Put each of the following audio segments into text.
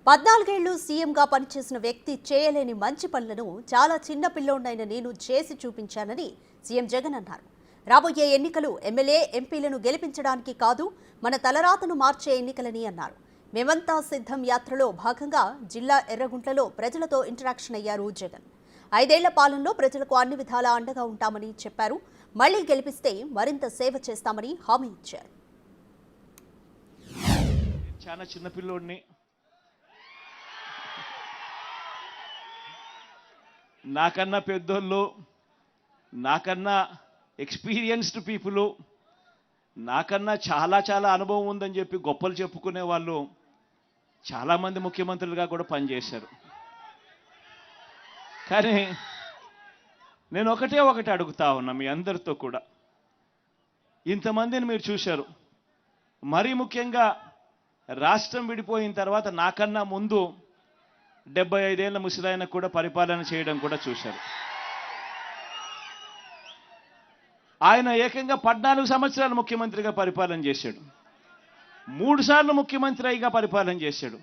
14 ఏళ్లు సీఎంగా పనిచేసిన వ్యక్తి చేయలేని మంచి పనులను చాలా చిన్న పిల్లోడైన నేను చేసి చూపించానని సీఎం జగన్ అన్నారు. రాబోయే ఎన్నికలు ఎమ్మెల్యే ఎంపీలను గెలిపించడానికి కాదు, మన తలరాతను మార్చే ఎన్నికలని అన్నారు. మేమంతా సిద్ధం యాత్రలో భాగంగా జిల్లా ఎర్రగుంట్లలో ప్రజలతో ఇంటరాక్షన్ అయ్యారు జగన్. 5 ఏళ్ల పాలనలో ప్రజలకు అన్ని విధాలా అండగా ఉంటామని చెప్పారు. మళ్లీ గెలిపిస్తే మరింత సేవ చేస్తామని హామీ ఇచ్చారు. చాలా చిన్న పిల్లోడిని, నాకన్నా పెద్దోళ్ళు, నాకన్నా ఎక్స్పీరియన్స్డ్ పీపుల్, నాకన్నా చాలా చాలా అనుభవం ఉందని చెప్పి గొప్పలు చెప్పుకునే వాళ్ళు చాలామంది ముఖ్యమంత్రులుగా కూడా పనిచేశారు. కానీ నేను ఒకటి అడుగుతా ఉన్నా మీ అందరితో కూడా, ఇంతమందిని మీరు చూశారు. మరీ ముఖ్యంగా రాష్ట్రం విడిపోయిన తర్వాత నాకన్నా ముందు 75 ఏళ్ల ముసలాయన కూడా పరిపాలన చేయడం కూడా చూశారు. ఆయన ఏకంగా 14 సంవత్సరాలు ముఖ్యమంత్రిగా పరిపాలన చేశాడు. 3 సార్లు ముఖ్యమంత్రి అయిగా పరిపాలన చేశాడు.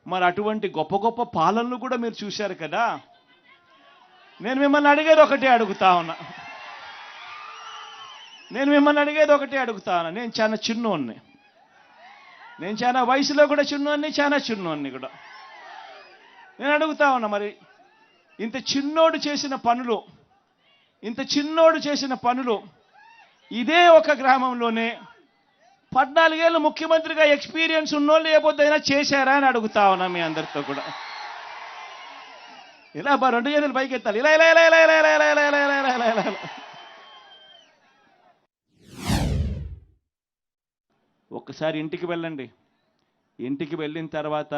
మరి అటువంటి గొప్ప గొప్ప పాలనలు కూడా మీరు చూశారు కదా. నేను మిమ్మల్ని అడిగేది ఒకటే అడుగుతా ఉన్నా. నేను చాలా చిన్నోన్ని, నేను చాలా వయసులో కూడా చిన్నోన్ని, చాలా చిన్నోన్ని కూడా. నేను అడుగుతా ఉన్నా, మరి ఇంత చిన్నోడు చేసిన పనులు ఇదే ఒక గ్రామంలోనే 14 ఏళ్ళు ముఖ్యమంత్రిగా ఎక్స్పీరియన్స్ ఉన్నోళ్ళు ఏ పొద్దుైనా చేశారా అని అడుగుతా ఉన్నా మీ అందరితో కూడా. ఇలా 2 చేతులు పైకి ఎత్తాలి, ఇలా ఇలా ఇలా ఇలా ఇలా ఇలా ఇలా ఇలా ఇలా ఇలా ఇలా ఇలా. ఒక్కసారి ఇంటికి వెళ్ళండి. ఇంటికి వెళ్ళిన తర్వాత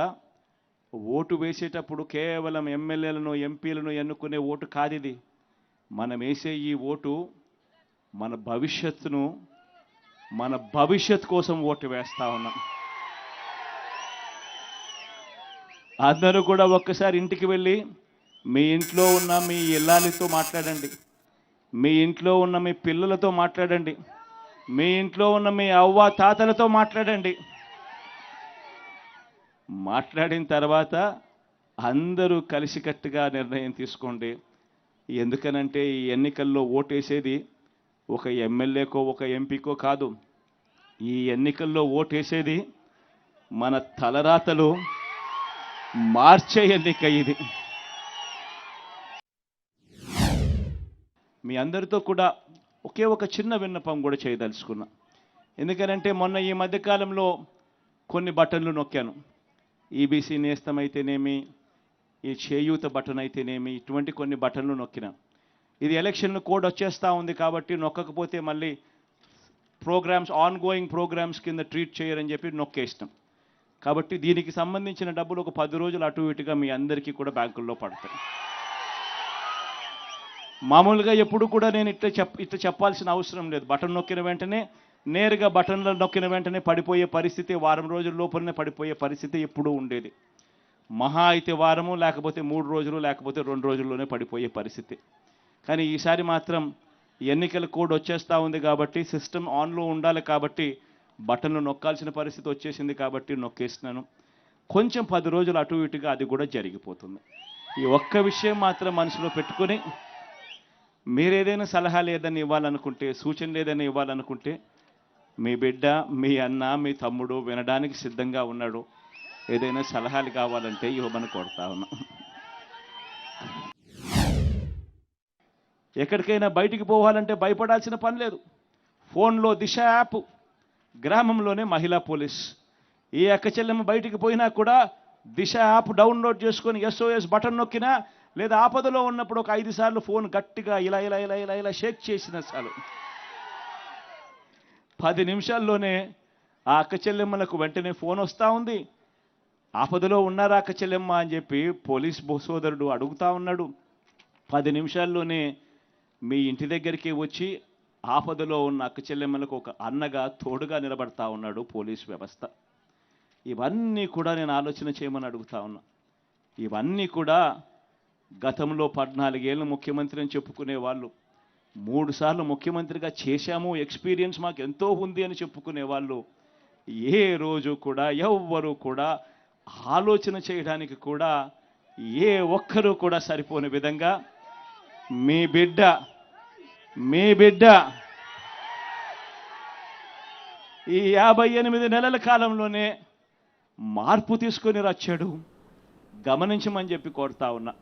ఓటు వేసేటప్పుడు కేవలం ఎమ్మెల్యేలను ఎంపీలను ఎన్నుకునే ఓటు కాదు ఇది. మనం వేసే ఈ ఓటు మన భవిష్యత్ కోసం ఓటు వేస్తా ఉన్నాం. అందరూ కూడా ఒక్కసారి ఇంటికి వెళ్ళి మీ ఇంట్లో ఉన్న మీ ఇల్లాలితో మాట్లాడండి, మీ ఇంట్లో ఉన్న మీ పిల్లలతో మాట్లాడండి, మీ ఇంట్లో ఉన్న మీ అవ్వ తాతలతో మాట్లాడండి. మాట్లాడిన తర్వాత అందరూ కలిసికట్టుగా నిర్ణయం తీసుకోండి. ఎందుకనంటే ఈ ఎన్నికల్లో ఓటేసేది ఒక ఎమ్మెల్యేకో ఒక ఎంపీకో కాదు. ఈ ఎన్నికల్లో ఓటేసేది మన తలరాతలు మార్చే ఎన్నిక ఇది. మీ అందరితో కూడా ఒకే ఒక చిన్న విన్నపం కూడా చేయదలుచుకున్నా. ఎందుకనంటే మొన్న ఈ మధ్యకాలంలో కొన్ని బటన్లు నొక్కాను. ఈబీసీ నేస్తం అయితేనేమి, ఈ చేయూత బటన్ అయితేనేమి, ఇటువంటి కొన్ని బటన్లు నొక్కిన. ఇది ఎలక్షన్ కోడ్ వచ్చేస్తూ ఉంది కాబట్టి నొక్కకపోతే మళ్ళీ ఆన్గోయింగ్ ప్రోగ్రామ్స్ కింద ట్రీట్ చేయరని చెప్పి నొక్కేస్తాం. కాబట్టి దీనికి సంబంధించిన డబ్బులు ఒక 10 రోజులు అటు ఇటుగా మీ అందరికీ కూడా బ్యాంకుల్లో పడతాయి. మామూలుగా ఎప్పుడు కూడా నేను ఇట్లా చెప్పాల్సిన అవసరం లేదు. బటన్ నొక్కిన వెంటనే నేరుగా బటన్లో నొక్కిన వెంటనే పడిపోయే పరిస్థితి, వారం రోజుల లోపలనే పడిపోయే పరిస్థితి ఎప్పుడూ ఉండేది. మహా అయితే వారము, లేకపోతే 3 రోజులు, లేకపోతే 2 రోజుల్లోనే పడిపోయే పరిస్థితి. కానీ ఈసారి మాత్రం ఎన్నికల కోడ్ వచ్చేస్తూ ఉంది కాబట్టి, సిస్టమ్ ఆన్లో ఉండాలి కాబట్టి బటన్లు నొక్కాల్సిన పరిస్థితి వచ్చేసింది కాబట్టి నొక్కేస్తున్నాను. కొంచెం 10 రోజులు అటు ఇటుగా అది కూడా జరిగిపోతుంది. ఈ ఒక్క విషయం మాత్రం మనసులో పెట్టుకొని మీరేదైనా సలహాలు ఏదైనా ఇవ్వాలనుకుంటే, సూచనలు ఏదైనా ఇవ్వాలనుకుంటే మీ బిడ్డ, మీ అన్న, మీ తమ్ముడు వినడానికి సిద్ధంగా ఉన్నాడు. ఏదైనా సలహాలు కావాలంటే ఇవ్వమని కోరుతా ఉన్నా. ఎక్కడికైనా బయటికి పోవాలంటే భయపడాల్సిన పని లేదు. ఫోన్లో దిశ యాప్, గ్రామంలోనే మహిళా పోలీస్. ఏ అక్క చెల్లెమ్మ బయటికి పోయినా కూడా దిశ యాప్ డౌన్లోడ్ చేసుకొని SOS బటన్ నొక్కినా, లేదా ఆపదలో ఉన్నప్పుడు ఒక 5 సార్లు ఫోన్ గట్టిగా ఇలా ఇలా ఇలా ఇలా ఇలా షేక్ చేసిన చాలు, 10 నిమిషాల్లోనే ఆ అక్క చెల్లెమ్మలకు వెంటనే ఫోన్ వస్తూ ఉంది. ఆపదలో ఉన్నారా అక్క చెల్లెమ్మ అని చెప్పి పోలీస్ సోదరుడు అడుగుతా ఉన్నాడు. 10 నిమిషాల్లోనే మీ ఇంటి దగ్గరికి వచ్చి ఆపదలో ఉన్న అక్క చెల్లెమ్మలకు ఒక అన్నగా తోడుగా నిలబడతా ఉన్నాడు పోలీస్ వ్యవస్థ. ఇవన్నీ కూడా నేను ఆలోచన చేయమని అడుగుతా ఉన్నా. ఇవన్నీ కూడా గతంలో 14 ఏళ్ళు ముఖ్యమంత్రి అని చెప్పుకునే వాళ్ళు, 3 సార్లు ముఖ్యమంత్రిగా చేశాము, ఎక్స్పీరియన్స్ మాకు ఎంతో ఉంది అని చెప్పుకునే వాళ్ళు ఏ రోజు కూడా ఎవ్వరూ కూడా ఆలోచన చేయడానికి కూడా ఏ ఒక్కరూ కూడా సరిపోని విధంగా మీ బిడ్డ ఈ 58 నెలల కాలంలోనే మార్పు తీసుకొని వచ్చాడు. గమనించమని చెప్పి కోరుతా ఉన్నా.